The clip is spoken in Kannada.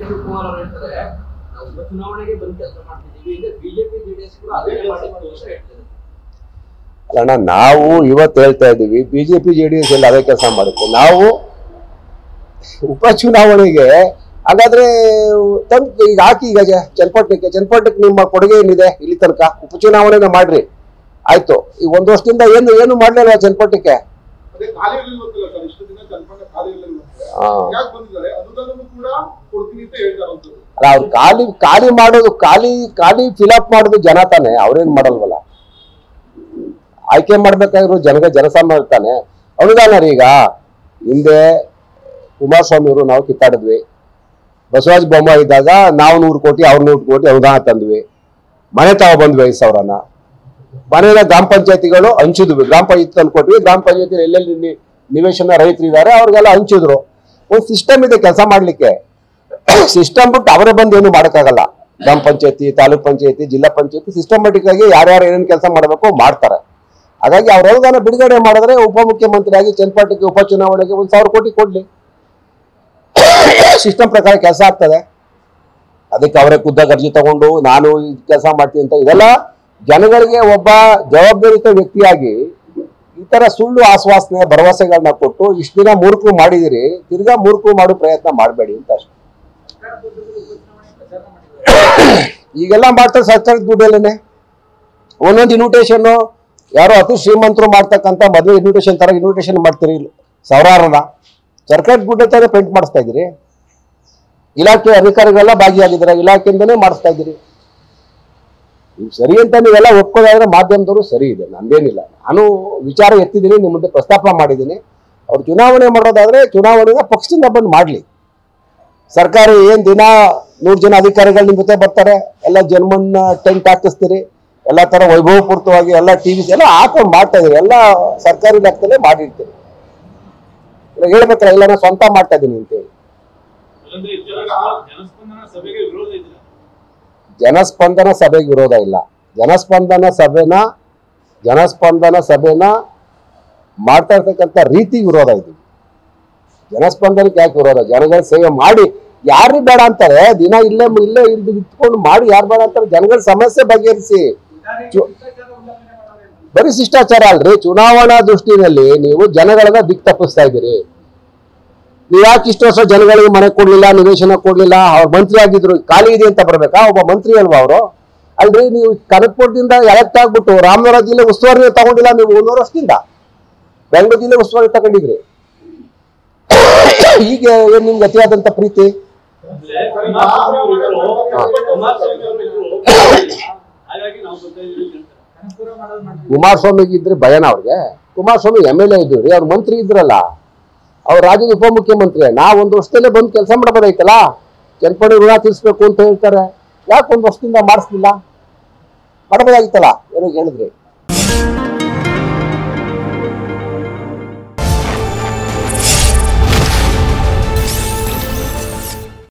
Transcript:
ಶಿವಕುಮಾರ್ ಅವರು ಹೇಳ್ತಾರೆ ನಾವು ಉಪಚುನಾವಣೆಗೆ ಬಂದು ಕೆಲಸ ಮಾಡ್ತಿದ್ದೀವಿ ಈಗ ಬಿಜೆಪಿ ಜೆಡಿಎಸ್ ಕೂಡ ಅದೇ ಮಾಡಿದ್ರು ಅಂತ ಹೇಳ್ತಾರೆ. ಅಣ್ಣ ನಾವು ಇವತ್ತು ಹೇಳ್ತಾ ಇದ್ದೀವಿ ಬಿಜೆಪಿ ಜೆಡಿಎಸ್ ಎಲ್ಲ ಅದೇ ಕೆಲಸ ಮಾಡುತ್ತೆ. ನಾವು ಉಪಚುನಾವಣೆಗೆ ಹಾಗಾದ್ರೆ ಈಗ ಹಾಕಿ ಈಗ ಚನ್ನಪಟ್ಟಣಕ್ಕೆ ನಿಮ್ಮ ಕೊಡುಗೆ ಏನಿದೆ ಇಲ್ಲಿ ತನಕ? ಉಪಚುನಾವಣೆನ ಮಾಡ್ರಿ ಆಯ್ತು. ಈಗ ಒಂದು ವರ್ಷದಿಂದ ಏನು ಮಾಡ್ಲಿಲ್ಲ ಚನ್ನಪಟ್ಟಣಕ್ಕೆ. ಅಲ್ಲ ಅವ್ರು ಖಾಲಿ ಮಾಡೋದು ಖಾಲಿ ಫಿಲಪ್ ಮಾಡೋದು ಜನ ತಾನೆ, ಅವ್ರೇನ್ ಮಾಡಲ್ವಲ್ಲ. ಆಯ್ಕೆ ಮಾಡ್ಬೇಕಾದ್ರು ಜನಸಾಮಾನ್ಯ ತಾನೆ. ಅನುದಾನ ರೀ, ಈಗ ಹಿಂದೆ ಕುಮಾರಸ್ವಾಮಿ ಅವರು ನಾವು ಕಿತ್ತಾಡಿದ್ವಿ. ಬಸವರಾಜ ಬೊಮ್ಮಾಯಿ ಇದ್ದಾಗ ನಾವು 100 ಕೋಟಿ ಅವ್ರು 100 ಕೋಟಿ ಅನುದಾನ ತಂದ್ವಿ. ಮನೆ ತಾವ ಬಂದ್ವಿ 5,000ನ. ಮನೆಯ ಗ್ರಾಮ ಪಂಚಾಯತಿಗಳು ಹಂಚಿದ್ವಿ. ಗ್ರಾಮ ಪಂಚಾಯತಿ ತಂದ್ಕೊಟ್ವಿ. ಗ್ರಾಮ ಪಂಚಾಯತಿ ಎಲ್ಲೆಲ್ಲಿ ನಿವೇಶನ ರೈತರು ಇದ್ದಾರೆ ಅವ್ರಿಗೆಲ್ಲ ಹಂಚಿದ್ರು. ಒಂದು ಸಿಸ್ಟಮ್ ಇದೆ ಕೆಲಸ ಮಾಡ್ಲಿಕ್ಕೆ. ಸಿಸ್ಟಮ್ ಬಿಟ್ಟು ಅವರೇ ಬಂದು ಏನು ಮಾಡೋಕ್ಕಾಗಲ್ಲ. ಗ್ರಾಮ ಪಂಚಾಯತಿ, ತಾಲೂಕ್ ಪಂಚಾಯತಿ, ಜಿಲ್ಲಾ ಪಂಚಾಯತಿ ಸಿಸ್ಟಮೆಟಿಕ್ ಆಗಿ ಯಾರ್ಯಾರು ಏನೇನು ಕೆಲಸ ಮಾಡಬೇಕು ಮಾಡ್ತಾರೆ. ಹಾಗಾಗಿ ಅವ್ರ ಅನುದಾನ ಬಿಡುಗಡೆ ಮಾಡಿದ್ರೆ ಉಪಮುಖ್ಯಮಂತ್ರಿ ಆಗಿ ಚನ್ನಪಟ್ಟಣಕ್ಕೆ ಉಪಚುನಾವಣೆಗೆ 1,000 ಕೋಟಿ ಕೊಡ್ಲಿ. ಸಿಸ್ಟಮ್ ಪ್ರಕಾರ ಕೆಲಸ ಆಗ್ತದೆ. ಅದಕ್ಕೆ ಅವರೇ ಖುದ್ದಾಗಿ ಅರ್ಜಿ ತಗೊಂಡು ನಾನು ಈ ಕೆಲಸ ಮಾಡ್ತೀನಿ ಅಂತ ಇದೆಲ್ಲ ಜನಗಳಿಗೆ ಒಬ್ಬ ಜವಾಬ್ದಾರಿತ ವ್ಯಕ್ತಿಯಾಗಿ ಈ ತರ ಸುಳ್ಳು ಆಶ್ವಾಸನೆ ಭರವಸೆಗಳನ್ನ ಕೊಟ್ಟು ಇಷ್ಟು ದಿನ ಮೂರ್ಖರು ಮಾಡಿದಿರಿ, ತಿರ್ಗಾ ಮೂರ್ಖರು ಮಾಡೋ ಪ್ರಯತ್ನ ಮಾಡಬೇಡಿ ಅಂತ ಅಷ್ಟೇ. ಈಗೆಲ್ಲ ಮಾಡ್ತಾರೆ ಸರ್ಕಾರದ ದುಡ್ಡಲ್ಲೇನೆ. ಒಂದೊಂದು ಇನ್ವಿಟೇಷನ್ ಯಾರೋ ಅತಿ ಶ್ರೀಮಂತರು ಮಾಡ್ತಕ್ಕಂಥ ಮದುವೆ ಇನ್ವಿಟೇಷನ್ ತರ ಇನ್ವಿಟೇಷನ್ ಮಾಡ್ತೀರಿ ಸಾವಿರಾರನ. ಸರ್ಕಾರದ ದುಡ್ಡು ತರ ಪ್ರಿಂಟ್ ಮಾಡಿಸ್ತಾ ಇದ್ದೀರಿ. ಇಲಾಖೆ ಅಧಿಕಾರಿಗಳೆಲ್ಲ ಭಾಗಿಯಾಗಿದ್ದಾರೆ, ಇಲಾಖೆಯಿಂದನೇ ಮಾಡಿಸ್ತಾ ಇದ್ದೀರಿ. ನೀವು ಸರಿ ಅಂತ ನೀವೆಲ್ಲ ಒಪ್ಕೋದಾದ್ರೆ ಮಾಧ್ಯಮದವರು ಸರಿ ಇದೆ, ನಂದೇನಿಲ್ಲ. ನಾನು ವಿಚಾರ ಎತ್ತಿದ್ದೀನಿ, ನಿಮ್ಮ ಮುಂದೆ ಪ್ರಸ್ತಾಪ ಮಾಡಿದ್ದೀನಿ. ಅವ್ರು ಚುನಾವಣೆ ಮಾಡೋದಾದ್ರೆ ಚುನಾವಣೆನ ಪಕ್ಷದಿಂದ ಬಂದು ಮಾಡಲಿ. ಸರ್ಕಾರ ಏನ್ ದಿನ 100 ಜನ ಅಧಿಕಾರಿಗಳು ನಿಮ್ಮ ಜೊತೆ ಬರ್ತಾರೆ, ಎಲ್ಲ ಜನ್ಮನ್ನ ಟೆಂಟ್ ಹಾಕಿಸ್ತೀರಿ, ಎಲ್ಲ ತರ ವೈಭವಪೂರ್ತವಾಗಿ ಎಲ್ಲ ಟಿವಿ ಎಲ್ಲ ಹಾಕೊಂಡು ಮಾಡ್ತಾ ಇದ್ದೀರಿ. ಎಲ್ಲ ಸರ್ಕಾರಿ ಲೆಕ್ಕದಲ್ಲೇ ಮಾಡಿರ್ತೀರಿ. ಹೇಳ್ಬೇಕಲ್ಲ, ಇಲ್ಲ ನಾನು ಸ್ವಂತ ಮಾಡ್ತಾ ಇದ್ದೀನಿ ಅಂತೇಳಿ. ಜನಸ್ಪಂದನ ಸಭೆಗೆ ವಿರೋಧ ಇಲ್ಲ. ಜನಸ್ಪಂದನ ಸಭೆನ ಮಾಡ್ತಾ ಇರ್ತಕ್ಕಂಥ ರೀತಿ ವಿರೋಧ ಇದೆ. ಜನಸ್ಪಂದನಕ್ಕೆ ಯಾಕೆ ವಿರೋಧ? ಜನಗಳ ಸೇವೆ ಮಾಡಿ ಯಾರು ಬೇಡ ಅಂತಾರೆ? ದಿನ ಇಲ್ಲೇ ಇಟ್ಕೊಂಡು ಮಾಡಿ ಯಾರು ಬೇಡ ಅಂತಾರೆ? ಜನಗಳ ಸಮಸ್ಯೆ ಬಗೆಹರಿಸಿ. ಬರೀ ಶಿಷ್ಟಾಚಾರ ಅಲ್ರಿ, ಚುನಾವಣಾ ದೃಷ್ಟಿನಲ್ಲಿ ನೀವು ಜನಗಳನ್ನ ದಿಕ್ ತಪ್ಪಿಸ್ತಾ ಇದ್ದೀರಿ. ನೀವು ಯಾಕೆ ಇಷ್ಟು ವರ್ಷ ಜನಗಳಿಗೆ ಮನೆ ಕೊಡ್ಲಿಲ್ಲ, ನಿವೇಶನ ಕೊಡ್ಲಿಲ್ಲ? ಅವ್ರ ಮಂತ್ರಿ ಆಗಿದ್ರು, ಖಾಲಿ ಇದೆ ಅಂತ ಬರ್ಬೇಕಾ? ಒಬ್ಬ ಮಂತ್ರಿ ಅಲ್ವಾ ಅವರು? ಅಲ್ರಿ, ನೀವು ಕನಕಪುರದಿಂದ ಎಲೆಕ್ಟ್ ಆಗ್ಬಿಟ್ಟು ರಾಮನಗರ ಜಿಲ್ಲೆ ಉಸ್ತುವಾರಿ ತಗೊಂಡಿಲ್ಲ. ನೀವು 1 ವರ್ಷದಿಂದ ಬೆಂಗಳೂರು ಜಿಲ್ಲೆ ಉಸ್ತುವಾರಿ ತಗೊಂಡಿದ್ರಿ. ಈಗ ಏನ್ ನಿಮ್ಗೆ ಅತಿಯಾದಂತ ಪ್ರೀತಿ? ಕುಮಾರಸ್ವಾಮಿಗೆ ಇದ್ರೆ ಭಯನ ಅವ್ರಿಗೆ? ಕುಮಾರಸ್ವಾಮಿ MLA ಇದ್ರಿ, ಅವ್ರ ಮಂತ್ರಿ ಇದ್ರಲ್ಲ, ಅವ್ರ ರಾಜ್ಯದ ಉಪಮುಖ್ಯಮಂತ್ರಿ. ನಾವು 1 ವರ್ಷದಲ್ಲೇ ಬಂದು ಕೆಲಸ ಮಾಡಬಹುದಾಯ್ತಲ್ಲ. ಚನ್ನಪಟ್ಟಣ ಋಣ ತೀರಿಸ್ಬೇಕು ಅಂತ ಹೇಳ್ತಾರೆ, ಯಾಕೆ 1 ವರ್ಷದಿಂದ ಮಾಡಿಸ್ಲಿಲ್ಲ? ಮಾಡಬಹುದಾಗಿತ್ತಲ್ಲ, ಏನೋ ಹೇಳಿದ್ರಿ.